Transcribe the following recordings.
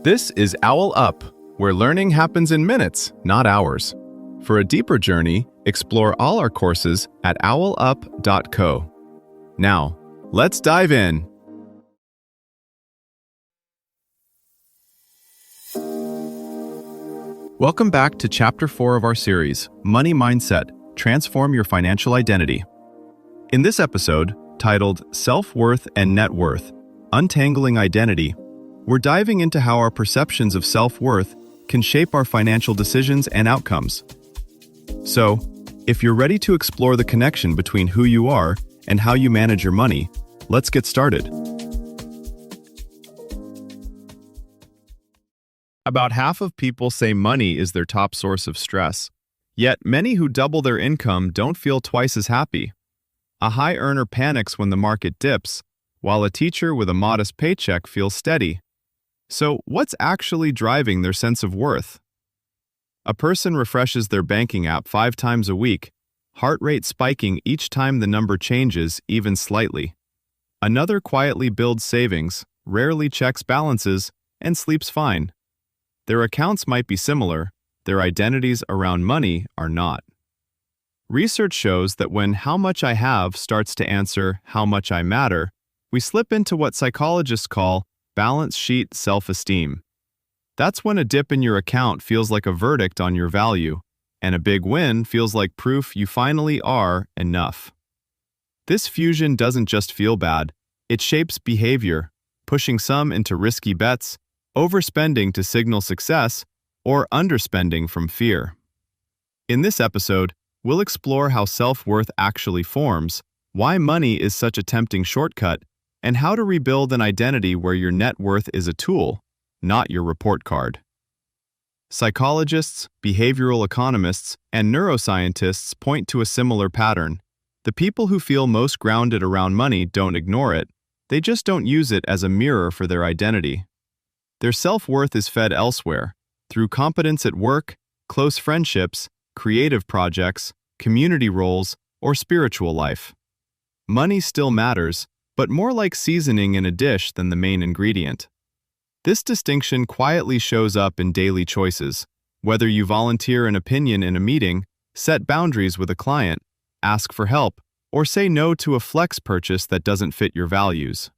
This is OwlUp, where learning happens in minutes, not hours. For a deeper journey, explore all our courses at owlup.co. Now, let's dive in. Welcome back to Chapter 4 of our series, Money Mindset, Transform Your Financial Identity. In this episode, titled Self-Worth and Net Worth, Untangling Identity, we're diving into how our perceptions of self-worth can shape our financial decisions and outcomes. So, if you're ready to explore the connection between who you are and how you manage your money, let's get started. About half of people say money is their top source of stress. Yet, many who double their income don't feel twice as happy. A high earner panics when the market dips, while a teacher with a modest paycheck feels steady. So, what's actually driving their sense of worth? A person refreshes their banking app 5 times a week, heart rate spiking each time the number changes, even slightly. Another quietly builds savings, rarely checks balances, and sleeps fine. Their accounts might be similar, their identities around money are not. Research shows that when "how much I have" starts to answer "how much I matter," we slip into what psychologists call balance sheet self-esteem. That's when a dip in your account feels like a verdict on your value, and a big win feels like proof you finally are enough. This fusion doesn't just feel bad, it shapes behavior, pushing some into risky bets, overspending to signal success, or underspending from fear. In this episode, we'll explore how self-worth actually forms, why money is such a tempting shortcut, and how to rebuild an identity where your net worth is a tool, not your report card. Psychologists, behavioral economists, and neuroscientists point to a similar pattern. The people who feel most grounded around money don't ignore it, they just don't use it as a mirror for their identity. Their self-worth is fed elsewhere, through competence at work, close friendships, creative projects, community roles, or spiritual life. Money still matters, but more like seasoning in a dish than the main ingredient. This distinction quietly shows up in daily choices, whether you volunteer an opinion in a meeting, set boundaries with a client, ask for help, or say no to a flex purchase that doesn't fit your values.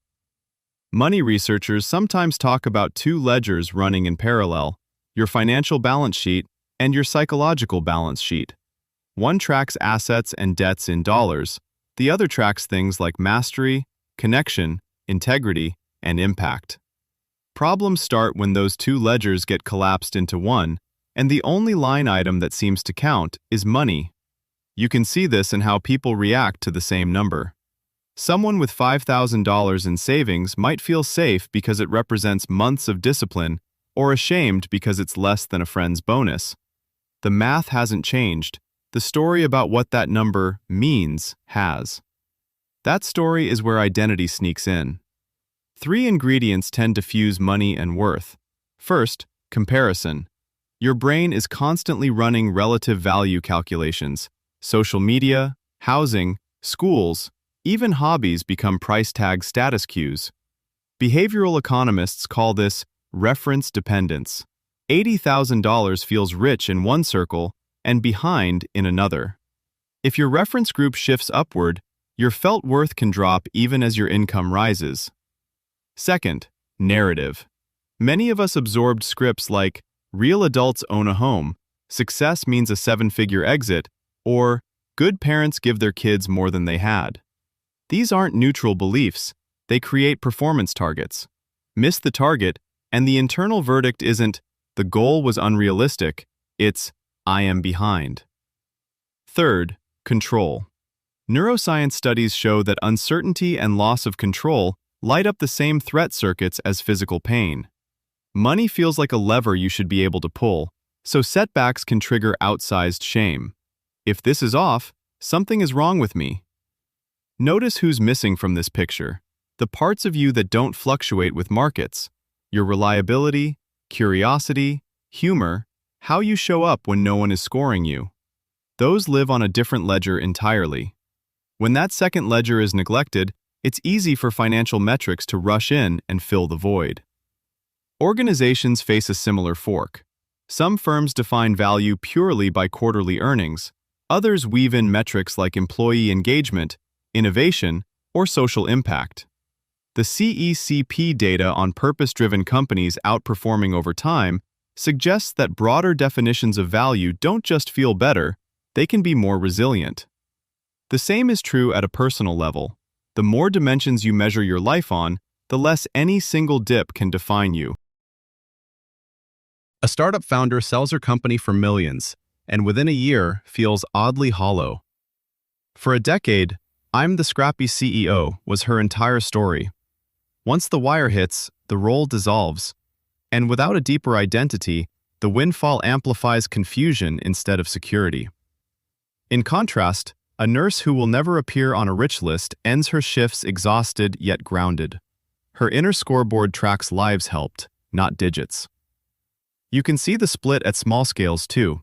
Money researchers sometimes talk about 2 ledgers running in parallel, your financial balance sheet and your psychological balance sheet. One tracks assets and debts in dollars, the other tracks things like mastery, connection, integrity, and impact. Problems start when those 2 ledgers get collapsed into one, and the only line item that seems to count is money. You can see this in how people react to the same number. Someone with $5,000 in savings might feel safe because it represents months of discipline, or ashamed because it's less than a friend's bonus. The math hasn't changed. The story about what that number means has. That story is where identity sneaks in. 3 ingredients tend to fuse money and worth. First, comparison. Your brain is constantly running relative value calculations. Social media, housing, schools, even hobbies become price tag status cues. Behavioral economists call this reference dependence. $80,000 feels rich in one circle and behind in another. If your reference group shifts upward, your felt worth can drop even as your income rises. Second, narrative. Many of us absorbed scripts like, real adults own a home, success means a 7-figure exit, or good parents give their kids more than they had. These aren't neutral beliefs, they create performance targets. Miss the target, and the internal verdict isn't, the goal was unrealistic, it's, I am behind. Third, control. Neuroscience studies show that uncertainty and loss of control light up the same threat circuits as physical pain. Money feels like a lever you should be able to pull, so setbacks can trigger outsized shame. If this is off, something is wrong with me. Notice who's missing from this picture. The parts of you that don't fluctuate with markets. Your reliability, curiosity, humor, how you show up when no one is scoring you. Those live on a different ledger entirely. When that second ledger is neglected, it's easy for financial metrics to rush in and fill the void. Organizations face a similar fork. Some firms define value purely by quarterly earnings. Others weave in metrics like employee engagement, innovation, or social impact. The CECP data on purpose-driven companies outperforming over time suggests that broader definitions of value don't just feel better, they can be more resilient. The same is true at a personal level. The more dimensions you measure your life on, the less any single dip can define you. A startup founder sells her company for millions, and within a year feels oddly hollow. For a decade, "I'm the scrappy CEO" was her entire story. Once the wire hits, the role dissolves. And without a deeper identity, the windfall amplifies confusion instead of security. In contrast, a nurse who will never appear on a rich list ends her shifts exhausted yet grounded. Her inner scoreboard tracks lives helped, not digits. You can see the split at small scales too.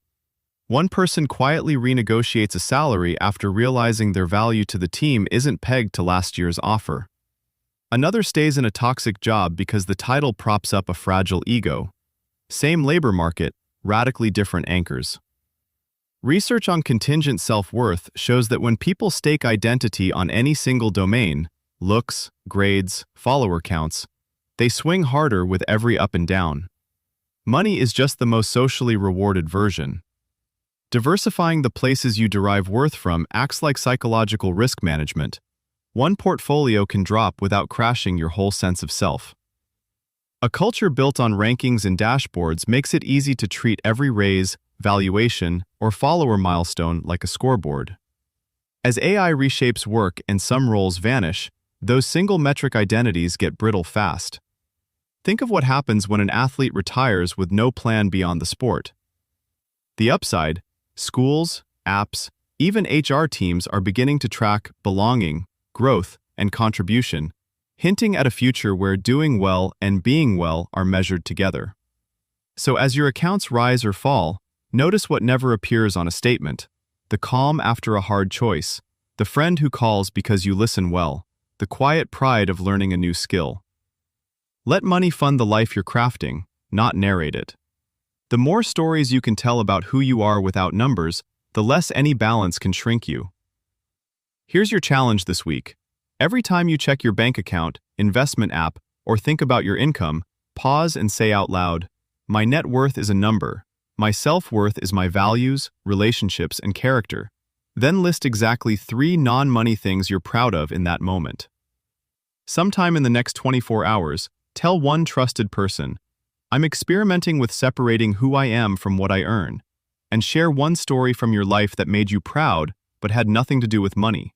One person quietly renegotiates a salary after realizing their value to the team isn't pegged to last year's offer. Another stays in a toxic job because the title props up a fragile ego. Same labor market, radically different anchors. Research on contingent self-worth shows that when people stake identity on any single domain, looks, grades, follower counts, they swing harder with every up and down. Money is just the most socially rewarded version. Diversifying the places you derive worth from acts like psychological risk management. One portfolio can drop without crashing your whole sense of self. A culture built on rankings and dashboards makes it easy to treat every raise, valuation, or follower milestone like a scoreboard. As AI reshapes work and some roles vanish, those single metric identities get brittle fast. Think of what happens when an athlete retires with no plan beyond the sport. The upside: schools, apps, even HR teams are beginning to track belonging, growth, and contribution, hinting at a future where doing well and being well are measured together. So as your accounts rise or fall, notice what never appears on a statement: the calm after a hard choice, the friend who calls because you listen well, the quiet pride of learning a new skill. Let money fund the life you're crafting, not narrate it. The more stories you can tell about who you are without numbers, the less any balance can shrink you. Here's your challenge this week. Every time you check your bank account, investment app, or think about your income, pause and say out loud, "My net worth is a number. My self-worth is my values, relationships, and character." Then list exactly 3 non-money things you're proud of in that moment. Sometime in the next 24 hours, tell one trusted person, "I'm experimenting with separating who I am from what I earn," and share one story from your life that made you proud but had nothing to do with money.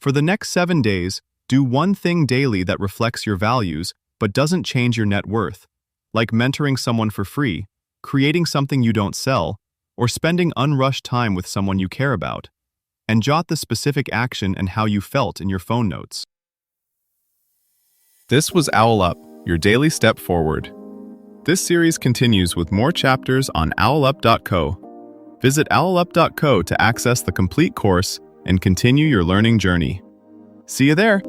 For the next 7 days, do one thing daily that reflects your values but doesn't change your net worth, like mentoring someone for free, creating something you don't sell, or spending unrushed time with someone you care about. And jot the specific action and how you felt in your phone notes. This was OwlUp, your daily step forward. This series continues with more chapters on OwlUp.co. Visit OwlUp.co to access the complete course and continue your learning journey. See you there!